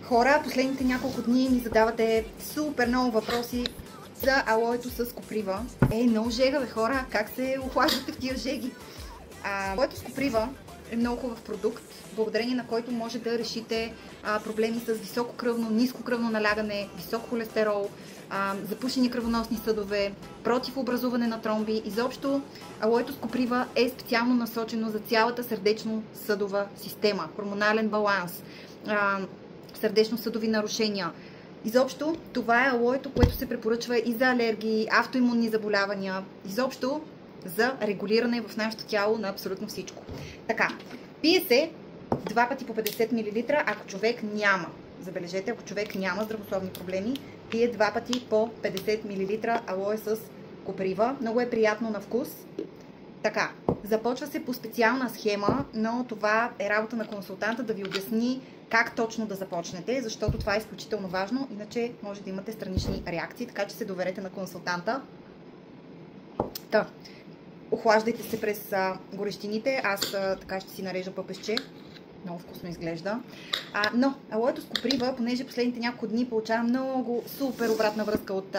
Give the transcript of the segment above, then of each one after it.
Хора, последните няколко дни ми задавате супер много въпроси за алоето с коприва. Много жега, бе, хора, как се охлаждате в тия жеги? Алоето с коприва е много хубав продукт, благодарение на който може да решите проблеми с високо кръвно, ниско кръвно налягане, висок холестерол, запушени кръвоносни съдове, против образуване на тромби. Изобщо алоето с коприва е специално насочено за цялата сърдечно-съдова система, хормонален баланс, сърдечно-съдови нарушения. Изобщо това е алоето, което се препоръчва и за алергии, автоимунни заболявания, изобщо за регулиране в нашето тяло на абсолютно всичко. Така, пие се 2 пъти по 50 мл, ако човек няма, забележете, ако човек няма здравословни проблеми, пие 2 пъти по 50 мл алое с коприва. Много е приятно на вкус. Така, започва се по специална схема, но това е работа на консултанта да ви обясни как точно да започнете, защото това е изключително важно, иначе може да имате странични реакции, така че се доверете на консултанта. Охлаждайте се през горещините, аз така ще си нарежа пъпесче. Много вкусно изглежда. Но алоето с коприва, понеже последните няколко дни получавам много супер обратна връзка от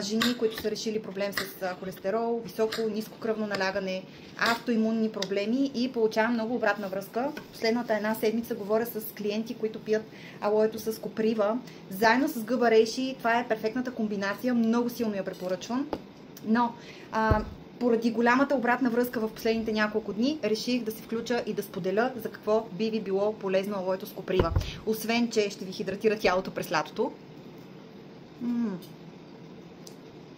жени, които са решили проблем с холестерол, високо, ниско кръвно налягане, автоимунни проблеми и получавам много обратна връзка. Последната една седмица говоря с клиенти, които пият алоето с коприва. Заедно с гъба рейши, това е перфектната комбинация, много силно я препоръчвам. Но поради голямата обратна връзка в последните няколко дни, реших да се включа и да споделя за какво би ви било полезно алоето с коприва. Освен, че ще ви хидратира тялото през лятото,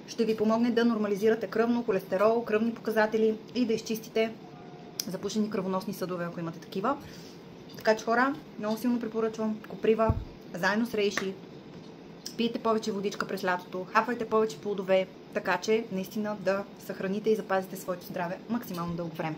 ще ви помогне да нормализирате кръвно, холестерол, кръвни показатели и да изчистите запушени кръвоносни съдове, ако имате такива. Така че, хора, много силно препоръчвам коприва, заедно с рейши. Пийте повече водичка през лятото, хапвайте повече плодове, така че наистина да съхраните и запазите своето здраве максимално дълго време.